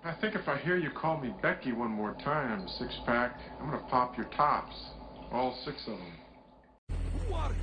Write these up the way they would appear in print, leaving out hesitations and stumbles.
I think if I hear you call me Becky one more time, six-pack, I'm gonna pop your tops. All six of them. Who are you?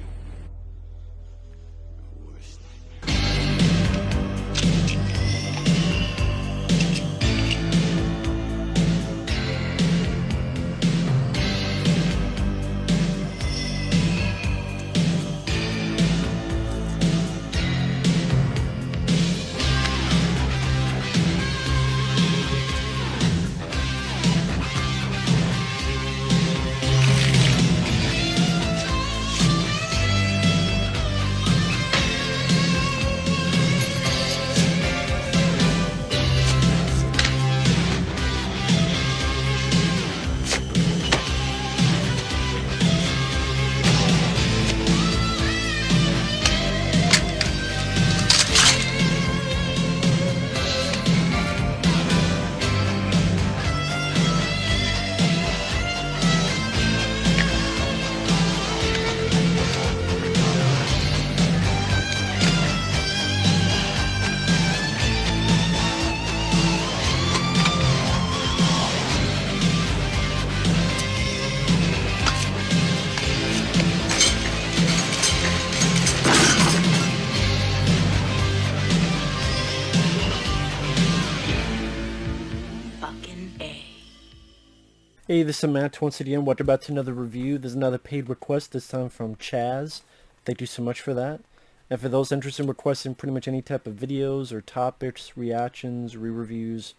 Hey, this is Matt once again. Welcome back to another review. There's another paid request, this time from Chaz. Thank you so much for that. And for those interested in requesting pretty much any type of videos or topics, reactions, re-reviews,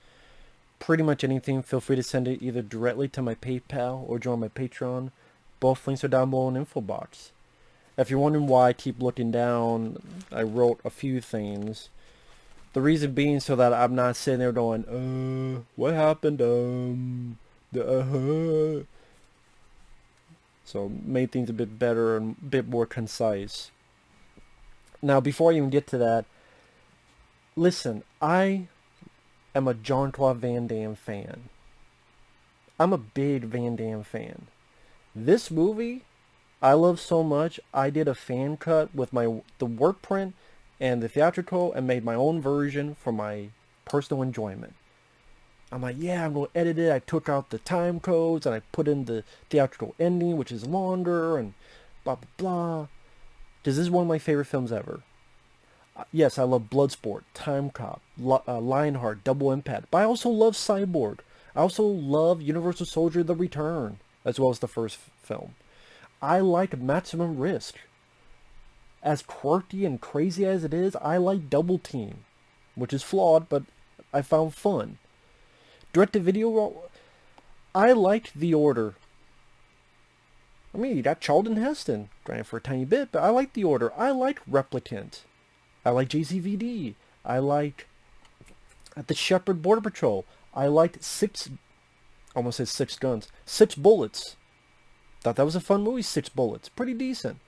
pretty much anything, feel free to send it either directly to my PayPal or join my Patreon. Both links are down below in the info box. If you're wondering why I keep looking down, I wrote a few things. The reason being so that I'm not sitting there going, what happened, So made things a bit better and a bit more concise. Now, before I even get to that, listen, I am a Jean-Claude Van Damme fan. I'm a big Van Damme fan. This movie, I love so much, I did a fan cut with the work print and the theatrical and made my own version for my personal enjoyment. I'm like, yeah, I'm going to edit it. I took out the time codes and I put in the theatrical ending, which is longer and blah, blah, blah. Because this is one of my favorite films ever. Yes, I love Bloodsport, Time Cop, Lionheart, Double Impact. But I also love Cyborg. I also love Universal Soldier: The Return, as well as the first film. I like Maximum Risk. As quirky and crazy as it is, I like Double Team, which is flawed, but I found fun. Direct-to-video, I liked The Order. I mean, you got Charlton Heston, granted for a tiny bit, but I liked The Order. I liked Replicant. I liked JCVD. I liked The Shepherd Border Patrol. I liked Six Bullets. Thought that was a fun movie, Six Bullets. Pretty decent.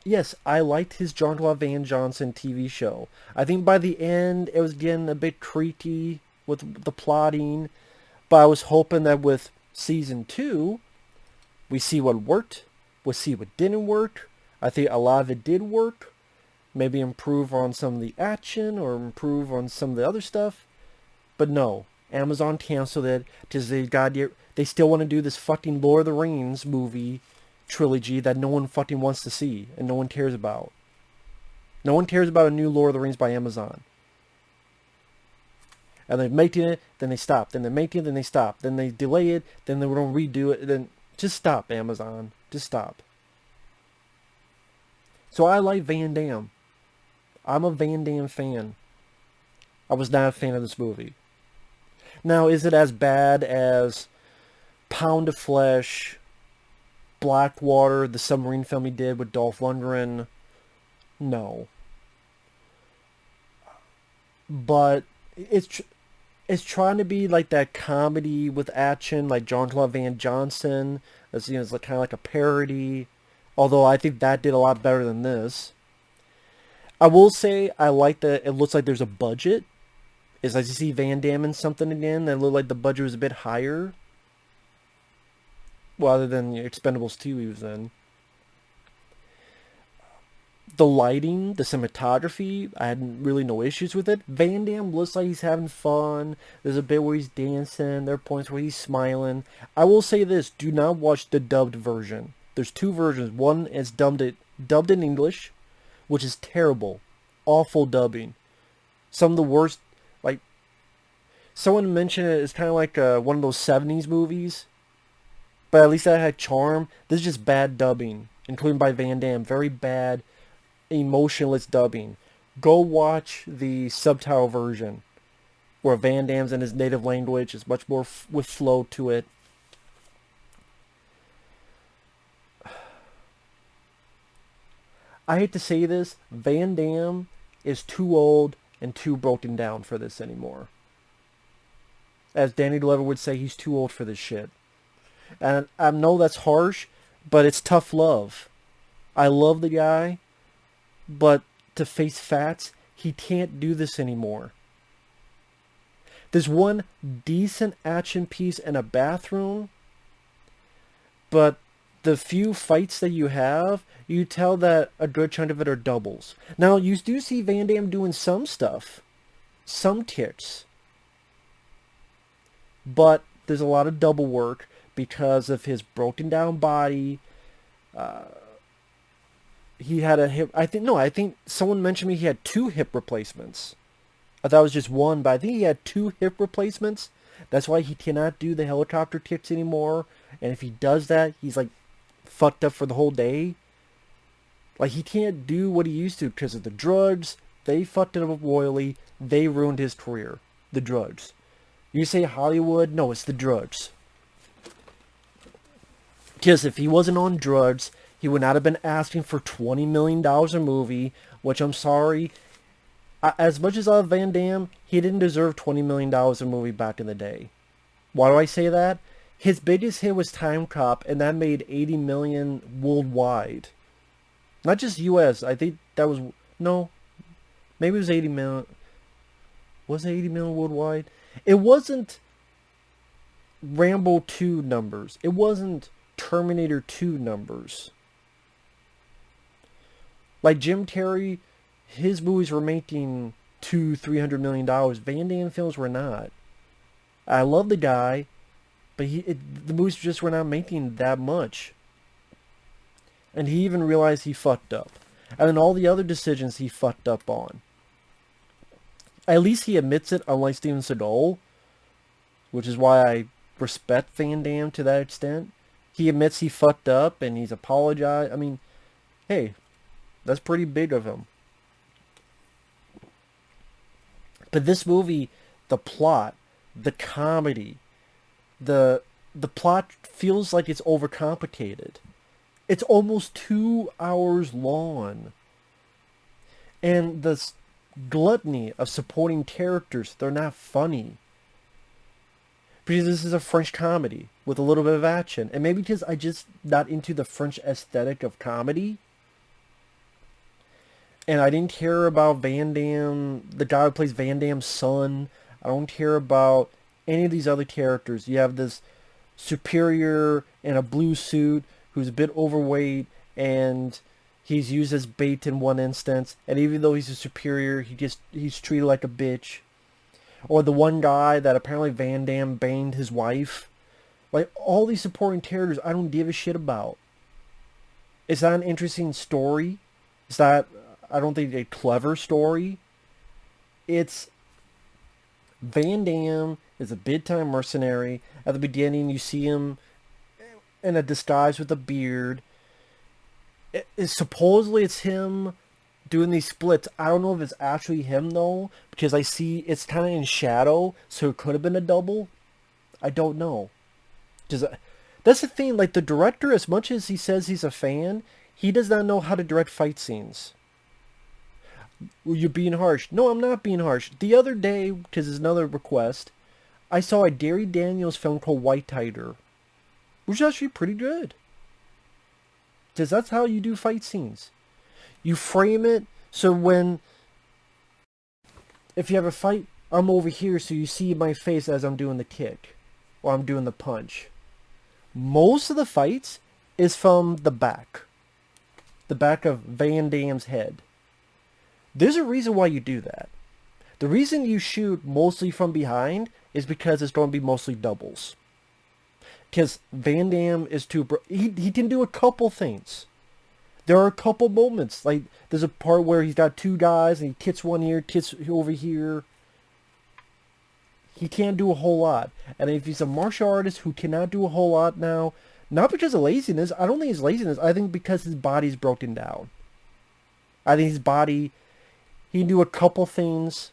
Yes, I liked his Jean-Claude Van Johnson TV show. I think by the end, it was getting a bit creaky with the plotting, but I was hoping that with season 2, we see what worked, we see what didn't work. I think a lot of it did work. Maybe improve on some of the action or improve on some of the other stuff. But no, Amazon canceled it because they still want to do this fucking Lord of the Rings movie trilogy that no one fucking wants to see and no one cares about. No one cares about a new Lord of the Rings by Amazon. And they're making it, then they stop. Then they're making it, then they stop. Then they delay it, then they don't redo it. Then just stop, Amazon. Just stop. So I like Van Damme. I'm a Van Damme fan. I was not a fan of this movie. Now, is it as bad as Pound of Flesh, Blackwater, the submarine film he did with Dolph Lundgren? No. But it's trying to be like that comedy with action, like Jean-Claude Van Johnson. It's, it's like, kind of like a parody. Although I think that did a lot better than this. I will say I like that it looks like there's a budget. It's like you see Van Damme in something again that looked like the budget was a bit higher. Well, other than Expendables 2 he was in. The lighting, the cinematography, I had really no issues with it. Van Damme looks like he's having fun. There's a bit where he's dancing. There are points where he's smiling. I will say this, do not watch the dubbed version. There's two versions. One is dubbed in English, which is terrible. Awful dubbing. Some of the worst, like, someone mentioned it, it's kind of like one of those 70s movies. But at least that had charm. This is just bad dubbing, including by Van Damme. Very bad, emotionless dubbing. Go watch the subtitle version, where Van Damme's in his native language. It's much more with flow to it. I hate to say this, Van Damme is too old and too broken down for this anymore. As Danny Glover would say, he's too old for this shit. And I know that's harsh, but it's tough love. I love the guy, but to face facts, he can't do this anymore. There's one decent action piece in a bathroom, but the few fights that you have, you tell that a good chunk of it are doubles. Now, you do see Van Damme doing some stuff, some kicks, but there's a lot of double work because of his broken down body. He had a hip, I think someone mentioned me he had 2 hip replacements. I thought it was just one, but I think he had 2 hip replacements. That's why he cannot do the helicopter kicks anymore. And if he does that, he's like fucked up for the whole day. Like, he can't do what he used to because of the drugs. They fucked it up royally. They ruined his career. The drugs. You say Hollywood? No, it's the drugs. Because if he wasn't on drugs, he would not have been asking for $20 million a movie, which I'm sorry. As much as I love Van Damme, he didn't deserve $20 million a movie back in the day. Why do I say that? His biggest hit was Time Cop, and that made $80 million worldwide. Not just US. I think that was... No. Maybe it was $80 million. Was it $80 million worldwide? It wasn't Rambo 2 numbers. It wasn't Terminator 2 numbers. Like Jim Carrey, his movies were making $200-300 million. Van Damme films were not. I love the guy, but the movies just were not making that much. And he even realized he fucked up. And then all the other decisions he fucked up on. At least he admits it, unlike Steven Seagal, which is why I respect Van Damme to that extent. He admits he fucked up and he's apologized. I mean, hey, that's pretty big of him. But this movie, the plot, the comedy, the plot feels like it's overcomplicated. It's almost 2 hours long. And the gluttony of supporting characters, they're not funny. Because this is a French comedy with a little bit of action. And maybe because I just not into the French aesthetic of comedy. And I didn't care about Van Damme, the guy who plays Van Damme's son. I don't care about any of these other characters. You have this superior in a blue suit who's a bit overweight, and he's used as bait in one instance. And even though he's a superior, he's treated like a bitch. Or the one guy that apparently Van Damme banged his wife. Like, all these supporting characters I don't give a shit about. It's not an interesting story. It's not, I don't think, a clever story. It's Van Damme is a big-time mercenary. At the beginning, you see him in a disguise with a beard. Supposedly it's him doing these splits. I don't know if it's actually him, though, because I see it's kind of in shadow, so it could have been a double. I don't know. That's the thing, like, the director, as much as he says he's a fan, he does not know how to direct fight scenes. You're being harsh. No, I'm not being harsh. The other day, because it's another request, I saw a Gary Daniels film called White Tiger, which is actually pretty good. Because that's how you do fight scenes. You frame it so if you have a fight, I'm over here so you see my face as I'm doing the kick or I'm doing the punch. Most of the fights is from the back. the back of Van Damme's head. There's a reason why you do that. The reason you shoot mostly from behind is because it's going to be mostly doubles. Because Van Damme is too... He can do a couple things. There are a couple moments. Like, there's a part where he's got two guys and he tits one here, tits over here. He can't do a whole lot. And if he's a martial artist who cannot do a whole lot now, not because of laziness, I don't think it's laziness, I think because his body's broken down. I think his body, he can do a couple things.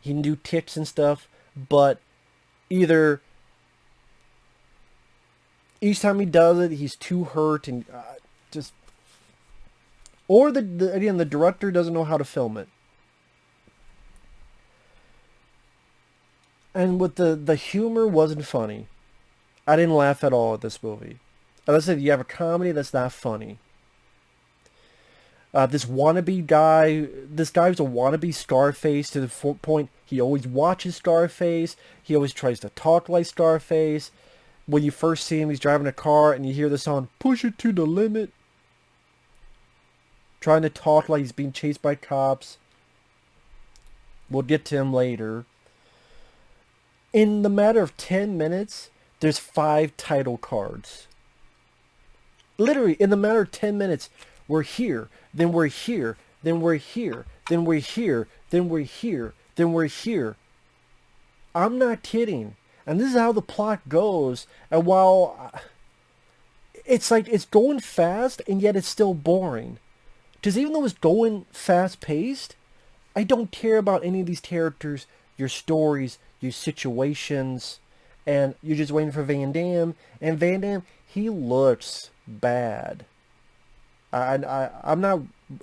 He can do ticks and stuff, but either each time he does it, he's too hurt and just... Or, again, the director doesn't know how to film it. And with the humor wasn't funny. I didn't laugh at all at this movie. As I said, you have a comedy that's not funny. This wannabe guy, this guy's a wannabe Scarface to the point he always watches Scarface. He always tries to talk like Scarface. When you first see him, he's driving a car and you hear the song, "Push it to the limit." Trying to talk like he's being chased by cops. We'll get to him later. In the matter of 10 minutes, there's 5 title cards. Literally, in the matter of 10 minutes, we're here, then we're here, then we're here, then we're here, then we're here, then we're here. I'm not kidding. And this is how the plot goes. And while it's like it's going fast and yet it's still boring. Because even though it's going fast-paced, I don't care about any of these characters, your stories, your situations, and you're just waiting for Van Damme. And Van Damme, he looks bad. I don't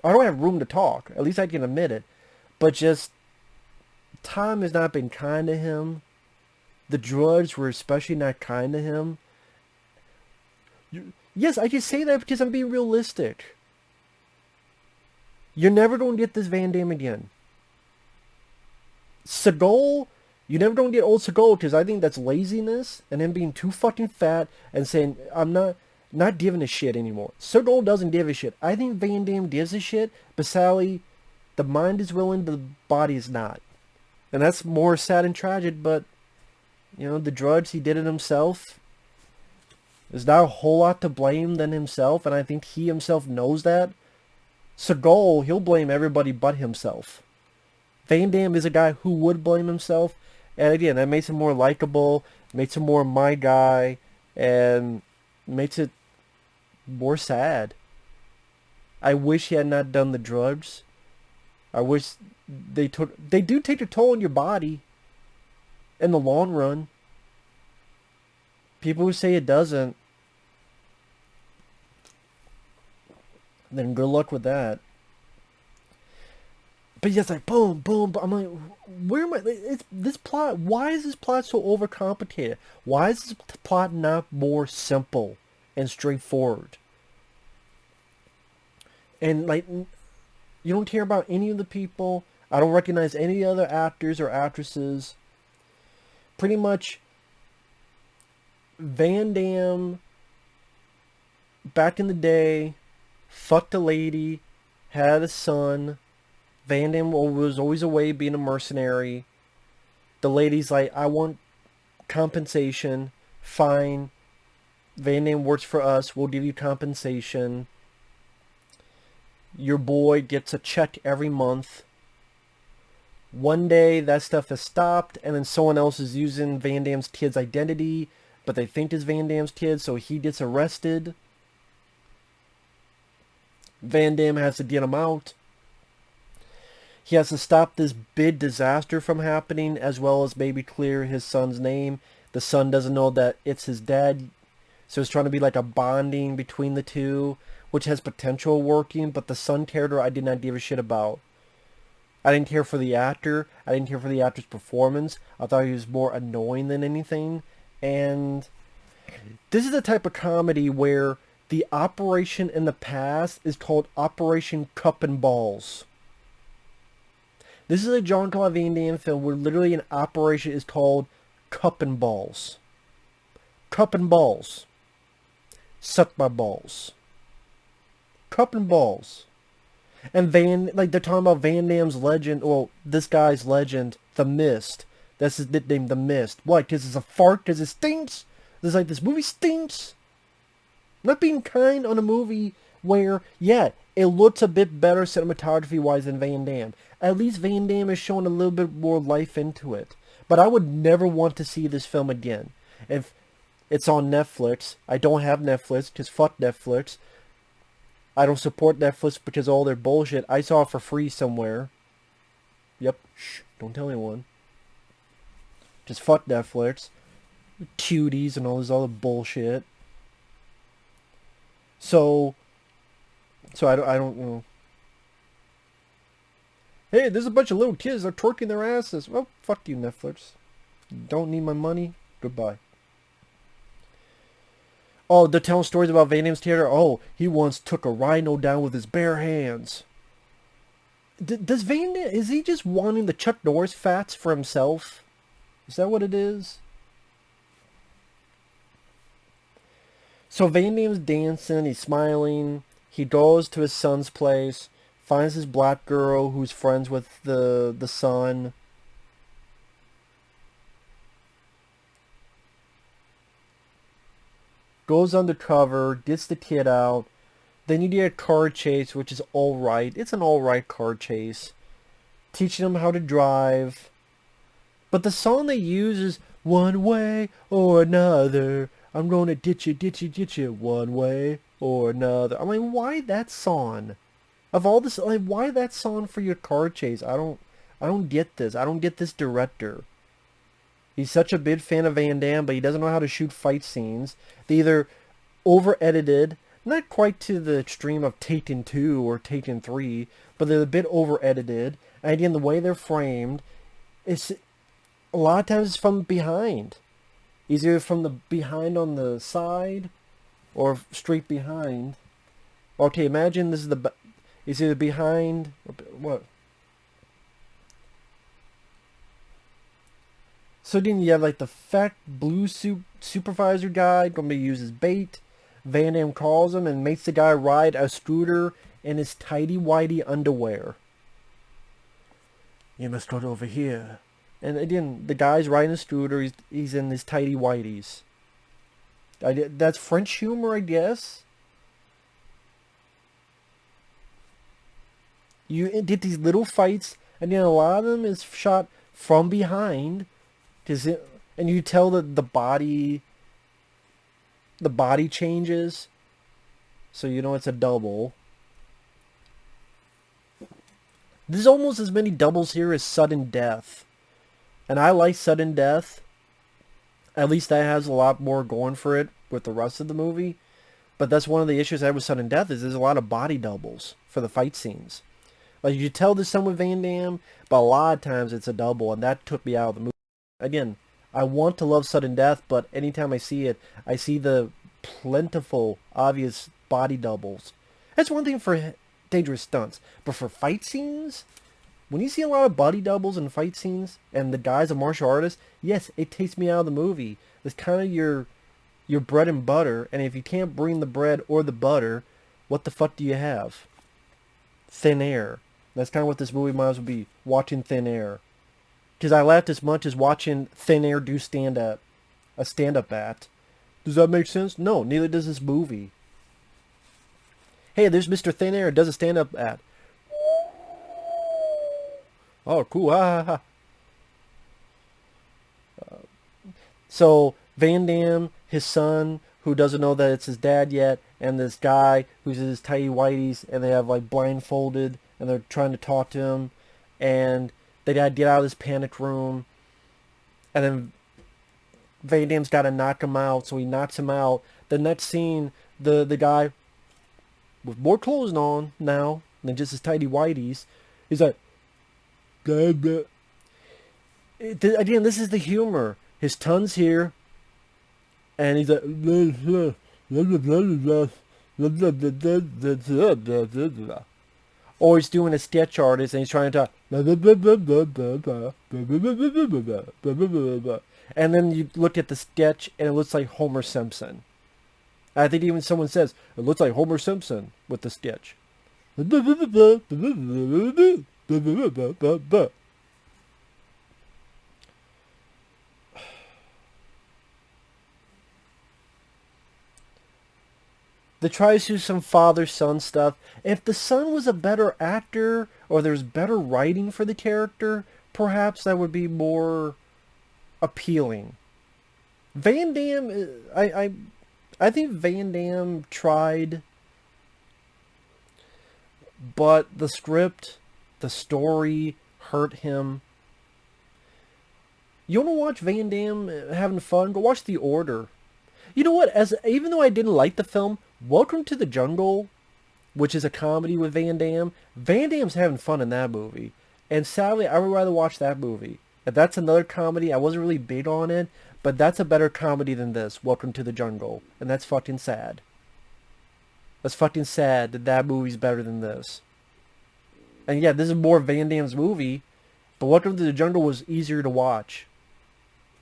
have room to talk. At least I can admit it. But just, time has not been kind to him. The drugs were especially not kind to him. Yes, I can say that because I'm being realistic. You're never going to get this Van Damme again. Seagal, you're never going to get old Seagal because I think that's laziness and him being too fucking fat and saying, I'm not giving a shit anymore. Seagal doesn't give a shit. I think Van Damme gives a shit, but sadly, the mind is willing, the body is not. And that's more sad and tragic, but, you know, the drugs, he did it himself. There's not a whole lot to blame than himself, and I think he himself knows that. Seagal, he'll blame everybody but himself. Van Damme is a guy who would blame himself, and again, that makes him more likable, makes him more my guy, and makes it more sad. I wish he had not done the drugs. I wish they do take a toll on your body in the long run. People who say it doesn't, then good luck with that. But yes, like boom, boom, boom. I'm like, where am I? It's this plot. Why is this plot so overcomplicated? Why is this plot not more simple and straightforward? And like, you don't care about any of the people. I don't recognize any other actors or actresses. Pretty much, Van Damme, back in the day, fucked a lady, had a son. Van Damme was always away being a mercenary. The lady's like, I want compensation. Fine. Van Damme works for us. We'll give you compensation. Your boy gets a check every month. One day that stuff is stopped, and then someone else is using Van Damme's kid's identity, but they think it's Van Damme's kid, so he gets arrested. Van Damme has to get him out. He has to stop this big disaster from happening, as well as maybe clear his son's name. The son doesn't know that it's his dad, so it's trying to be like a bonding between the two, which has potential working, but the son character I did not give a shit about. I didn't care for the actor. I didn't care for the actor's performance. I thought he was more annoying than anything. And this is the type of comedy where the operation in the past is called Operation Cup and Balls. This is a Jean-Claude Van Damme film where literally an operation is called Cup and Balls. Cup and Balls. Suck my balls. cupping balls. And they're talking about Van Damme's legend, well, this guy's legend, The Mist. That's his nickname, The Mist. What, because it's a fart, because it stinks? There's like, this movie stinks? Not being kind on a movie where, yeah, it looks a bit better cinematography-wise than Van Damme. At least Van Damme is showing a little bit more life into it. But I would never want to see this film again. If it's on Netflix, I don't have Netflix, because fuck Netflix. I don't support Netflix because of all their bullshit. I saw it for free somewhere. Yep, shh, don't tell anyone. Just fuck Netflix. Cuties and all this other bullshit. So I don't know. Hey, there's a bunch of little kids. They're twerking their asses. Well, fuck you, Netflix. Don't need my money. Goodbye. Oh, they're telling stories about Van Damme's theater. Oh, he once took a rhino down with his bare hands. Does Van Damme... Is he just wanting the Chuck Norris fats for himself? Is that what it is? So Van Damme's dancing. He's smiling. He goes to his son's place. Finds his black girl who's friends with the son. Goes undercover, gets the kid out. Then you get a car chase, which is alright. It's an alright car chase. Teaching him how to drive. But the song they use is one way or another. I'm gonna ditch you one way or another. I mean, why that song? Of all this, like, why that song for your car chase? I don't get this. I don't get this director. He's such a big fan of Van Damme, but he doesn't know how to shoot fight scenes. They either over-edited, not quite to the extreme of Taken 2 or Taken 3, but they're a bit over-edited. And again, the way they're framed, it's a lot of times it's from behind. Either from the behind on the side, or straight behind. Okay, imagine this is it's either behind, what? So then you have like the fat blue suit supervisor guy going to be used as bait. Van Damme calls him and makes the guy ride a scooter in his tighty-whitey underwear. You must go over here. And again, the guy's riding a scooter. He's in his tighty-whities. That's French humor, I guess. You get these little fights, and then a lot of them is shot from behind. And you tell that the body changes, so you know it's a double. There's almost as many doubles here as sudden death, and I like sudden death. At least that has a lot more going for it with the rest of the movie. But that's one of the issues I have with sudden death, is there's a lot of body doubles for the fight scenes. Like, you tell there's some with Van Damme, but a lot of times it's a double, and that took me out of the movie. Again, I want to love sudden death, but anytime I see it, I see the plentiful, obvious body doubles. That's one thing for dangerous stunts. But for fight scenes, when you see a lot of body doubles in fight scenes, and the guy's a martial artist, yes, it takes me out of the movie. It's kind of your bread and butter, and if you can't bring the bread or the butter, what the fuck do you have? Thin air. That's kind of what this movie might as well be, watching Thin Air. Because I laughed as much as watching Thin Air do a stand-up act. Does that make sense? No, neither does this movie. Hey, there's Mr. Thin Air, does a stand-up act. Oh, cool, ha ha ha. So, Van Damme, his son, who doesn't know that it's his dad yet, and this guy who's in his tighty whities, and they have like blindfolded, and they're trying to talk to him, and they gotta get out of this panic room, and then Van Damme's gotta knock him out, so he knocks him out. The next scene, the guy with more clothes on now than just his tighty whities, he's like, again, this is the humor. His tongue's here, and he's like, or he's doing a sketch artist and he's trying to talk, and then you look at the sketch and it looks like Homer Simpson. I think even someone says, it looks like Homer Simpson with the sketch. They try to do some father-son stuff. If the son was a better actor, or there's better writing for the character, perhaps that would be more appealing. Van Damme, I think Van Damme tried, but the script, the story hurt him. You want to watch Van Damme having fun? Go watch The Order. You know what? Even though I didn't like the film, Welcome to the Jungle, which is a comedy with Van Damme's having fun in that movie. And sadly, I would rather watch that movie. If that's another comedy, I wasn't really big on it, but that's a better comedy than this, Welcome to the Jungle. And that's fucking sad. That's fucking sad that that movie's better than this. And yeah, this is more Van Damme's movie, but Welcome to the Jungle was easier to watch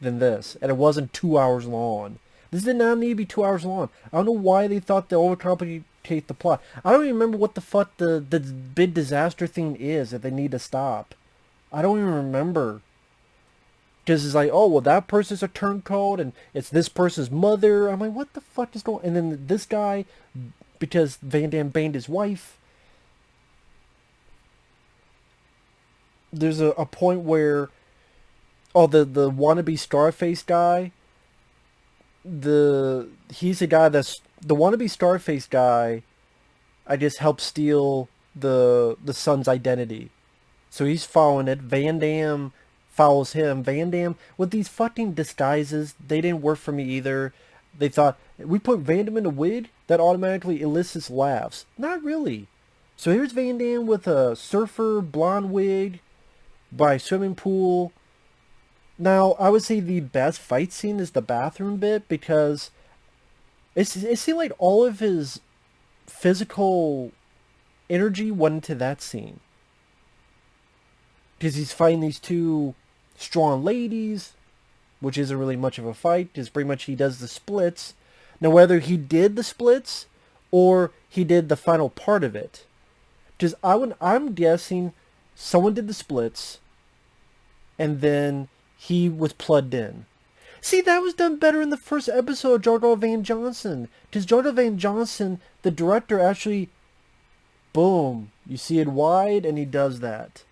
than this. And it wasn't 2 hours long. This did not need to be 2 hours long. I don't know why they thought they overcomplicate the plot. I don't even remember what the fuck the big disaster thing is that they need to stop. I don't even remember. Because it's like, oh, well, that person's a turncoat, and it's this person's mother. I'm like, what the fuck is going on? And then this guy, because Van Damme banged his wife. There's a point where, oh, the wannabe Scarface guy, he's the guy that's the wannabe Scarface guy. I guess helped steal the son's identity, so he's following it. Van Damme follows him. Van Damme with these fucking disguises, they didn't work for me either. They thought we put Van Damme in a wig that automatically elicits laughs. Not really. So here's Van Damme with a surfer blonde wig by a swimming pool. Now, I would say the best fight scene is the bathroom bit, because it seemed like all of his physical energy went into that scene. Because he's fighting these two strong ladies, which isn't really much of a fight, because pretty much he does the splits. Now, whether he did the splits or he did the final part of it, because I'm guessing someone did the splits, and then he was plugged in. See, that was done better in the first episode of Jean-Claude Van Johnson. Because Jean-Claude Van Johnson, the director, actually, boom, you see it wide, and he does that.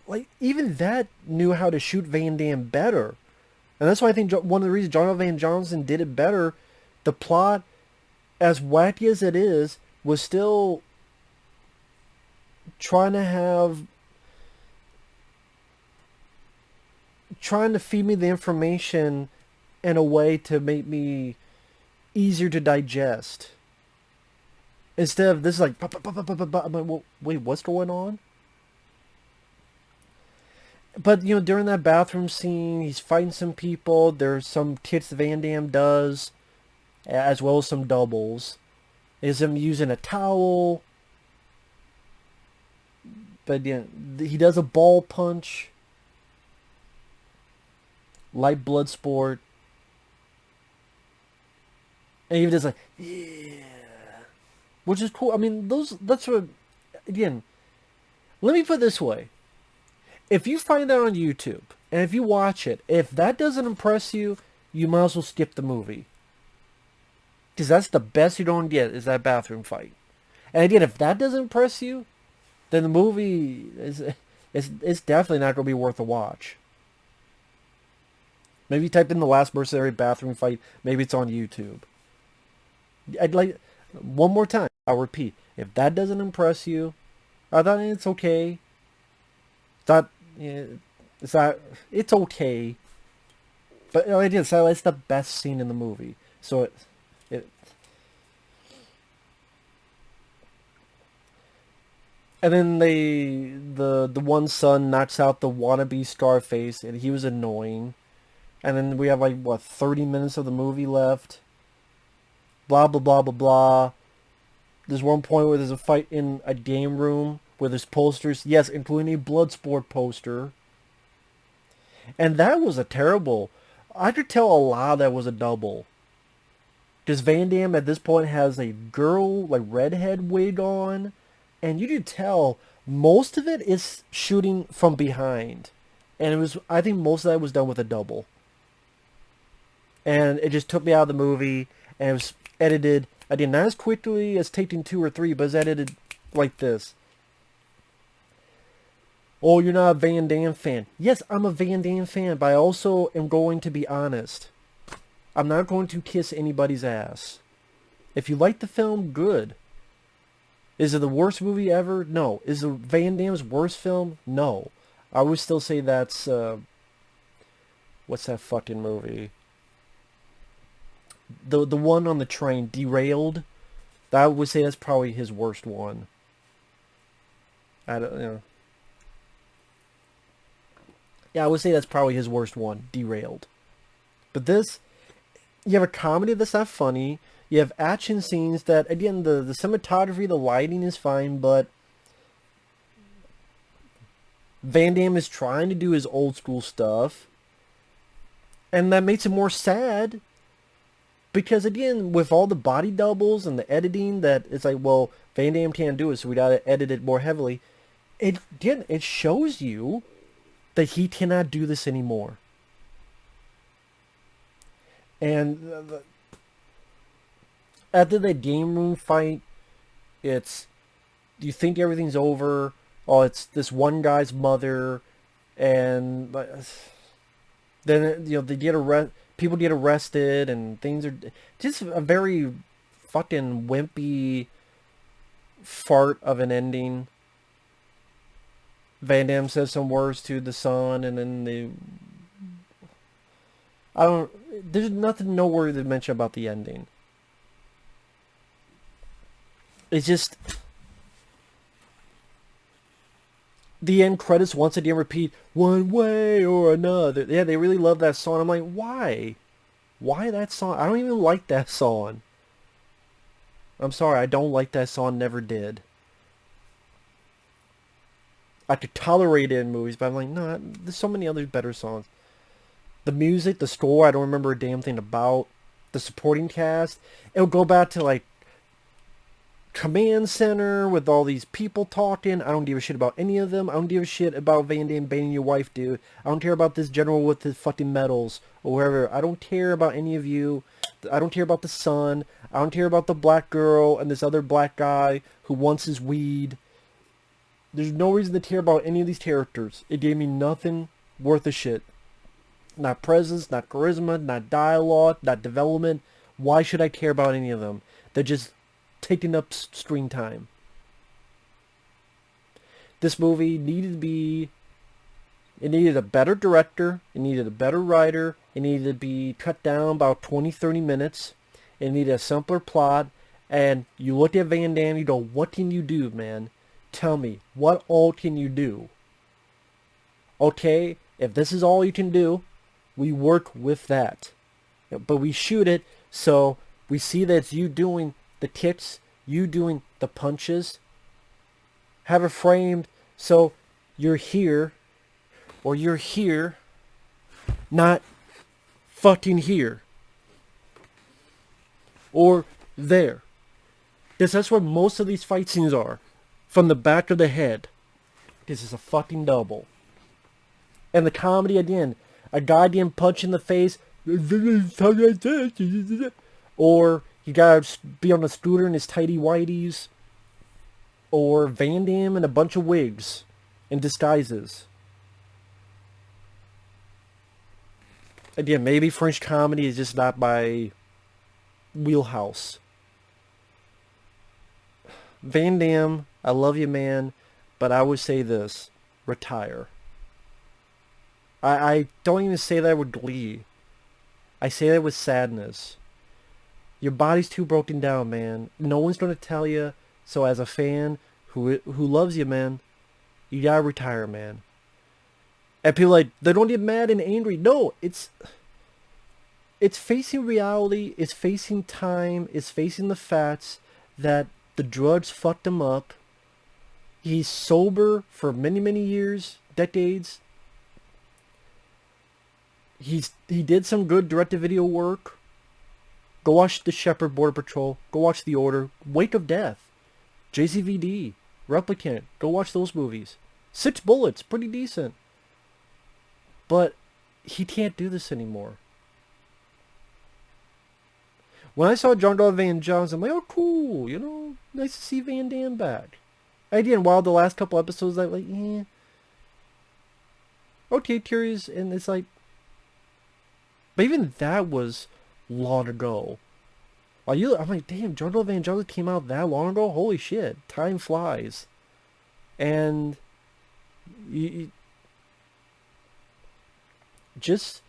Like, even that knew how to shoot Van Damme better. And that's why I think one of the reasons Jean-Claude Van Johnson did it better, the plot, as wacky as it is, was still trying to feed me the information in a way to make me easier to digest. Instead of this is like, I'm like, well, wait, what's going on? But, you know, during that bathroom scene, he's fighting some people. There's some kicks Van Damme does, as well as some doubles. Is him using a towel. But, yeah, he does a ball punch. Light blood sport. And he just like, yeah. Which is cool. I mean, that's what, again, let me put it this way. If you find that on YouTube, and if you watch it, if that doesn't impress you, you might as well skip the movie. Because that's the best you're going to get, is that bathroom fight. And again, if that doesn't impress you, then the movie is definitely not going to be worth a watch. Maybe type in the Last Mercenary bathroom fight. Maybe it's on YouTube. I'd like, one more time, I'll repeat. If that doesn't impress you, I thought it's okay. It's okay. But it is. It's the best scene in the movie. So and then the one son knocks out the wannabe Scarface, and he was annoying. And then we have, like, what, 30 minutes of the movie left. Blah, blah, blah, blah, blah. There's one point where there's a fight in a game room where there's posters. Yes, including a Bloodsport poster. And that was a terrible... I could tell a lot that was a double. Because Van Damme at this point has a girl, like, redhead wig on. And you could tell most of it is shooting from behind. And it was, I think most of that was done with a double. And it just took me out of the movie. And it was edited, not as quickly as Taken 2 or 3, but it's edited like this. Oh, you're not a Van Damme fan. Yes, I'm a Van Damme fan, but I also am going to be honest. I'm not going to kiss anybody's ass. If you like the film, good. Is it the worst movie ever? No. Is it Van Damme's worst film? No. I would still say that's, what's that fucking movie? The one on the train, Derailed. I would say that's probably his worst one. I don't know. Yeah, I would say that's probably his worst one, Derailed. But this, you have a comedy that's not funny. You have action scenes that, again, the cinematography, the lighting is fine, but Van Damme is trying to do his old school stuff. And that makes it more sad. Because, again, with all the body doubles and the editing, that it's like, well, Van Damme can't do it, so we gotta edit it more heavily. It shows you that he cannot do this anymore. And after the game room fight, it's, you think everything's over. Oh, it's this one guy's mother, and then, you know, they get people get arrested, and things are just a very fucking wimpy fart of an ending. Van Damme says some words to the son, and then there's nothing noteworthy to mention about the ending. It's just, the end credits once again repeat, one way or another. Yeah, they really love that song. I'm like, why? Why that song? I don't even like that song. I'm sorry, I don't like that song, never did. I could tolerate it in movies, but I'm like, no, there's so many other better songs. The music, the score, I don't remember a damn thing about. The supporting cast, it'll go back to, like, Command Center with all these people talking. I don't give a shit about any of them. I don't give a shit about Van Damme banging your wife, dude. I don't care about this general with his fucking medals or whatever. I don't care about any of you. I don't care about the son. I don't care about the black girl and this other black guy who wants his weed. There's no reason to care about any of these characters. It gave me nothing worth a shit. Not presence, not charisma, not dialogue, not development. Why should I care about any of them? They're just taking up screen time. This movie needed it needed a better director, it needed a better writer, it needed to be cut down about 20-30 minutes, it needed a simpler plot, and you look at Van Damme, you go, what can you do, man? Tell me, what all can you do? Okay, if this is all you can do, we work with that. But we shoot it so we see that it's you doing the kicks, you doing the punches. Have it framed so you're here, or you're here, not fucking here. Or there. Because that's what most of these fight scenes are. From the back of the head. This is a fucking double. And the comedy, again, a guy getting punched in the face. Or you gotta be on a scooter in his tighty whities. Or Van Damme in a bunch of wigs and disguises. Again, maybe French comedy is just not my wheelhouse. Van Damme, I love you, man, but I would say this: retire. I don't even say that with glee. I say that with sadness. Your body's too broken down, man. No one's gonna tell you. So as a fan who loves you, man, you gotta retire, man. And people like, they don't get mad and angry. No, it's facing reality. It's facing time. It's facing the facts that the drugs fucked him up. He's sober for many, many years, decades. He did some good direct-to-video work. Go watch The Shepherd, Border Patrol. Go watch The Order, Wake of Death, JCVD, Replicant. Go watch those movies. 6 Bullets, pretty decent. But he can't do this anymore. When I saw Jean-Claude Van Damme, I'm like, oh, cool, you know, nice to see Van Damme back. I did, while the last couple episodes, I like, okay, curious, and it's like, but even that was long ago. I'm like, damn, Jean-Claude Van Damme came out that long ago? Holy shit, time flies. And you just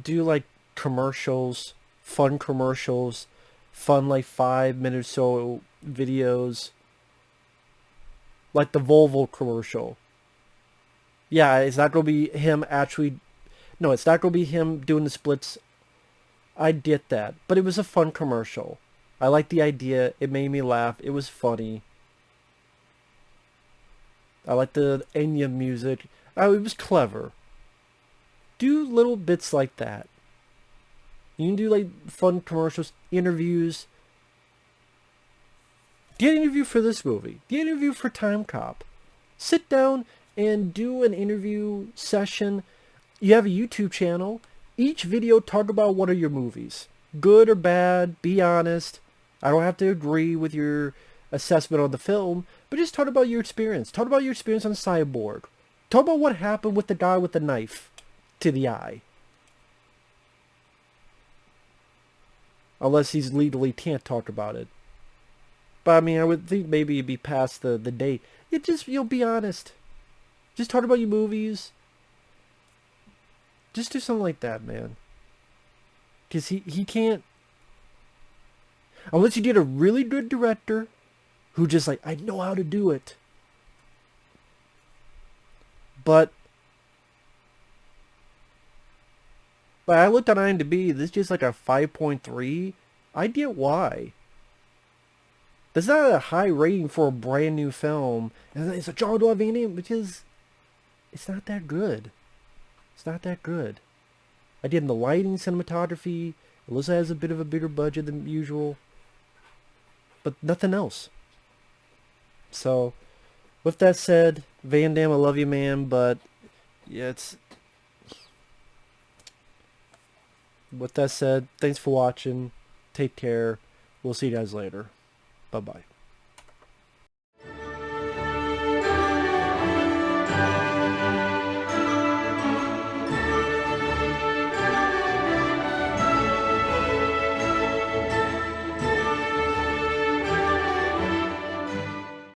do like commercials, fun like 5-minute or so videos, like the Volvo commercial. Yeah, it's not gonna be him actually. No, it's not gonna be him doing the splits. I get that, but it was a fun commercial. I liked the idea. It made me laugh. It was funny. I liked the Enya music. It was clever. Do little bits like that. You can do like fun commercials, interviews. Get an interview for this movie. Get an interview for Time Cop. Sit down and do an interview session. You have a YouTube channel. Each video talk about what are your movies. Good or bad, be honest. I don't have to agree with your assessment on the film, but just talk about your experience. Talk about your experience on Cyborg. Talk about what happened with the guy with the knife to the eye. Unless he's legally can't talk about it. But I mean, I would think maybe it'd be past the date. You'll be honest. Just talk about your movies. Just do something like that, man. Because he can't... Unless you get a really good director who just like, I know how to do it. But I looked at IMDb, this is just like a 5.3. I get why. That's not a high rating for a brand new film. And it's a Jean-Claude Van Damme because it's not that good. It's not that good. I did in the lighting, cinematography. Alyssa has a bit of a bigger budget than usual. But nothing else. So, with that said, Van Damme, I love you, man. But, yeah, it's... With that said, thanks for watching. Take care. We'll see you guys later. Bye-bye.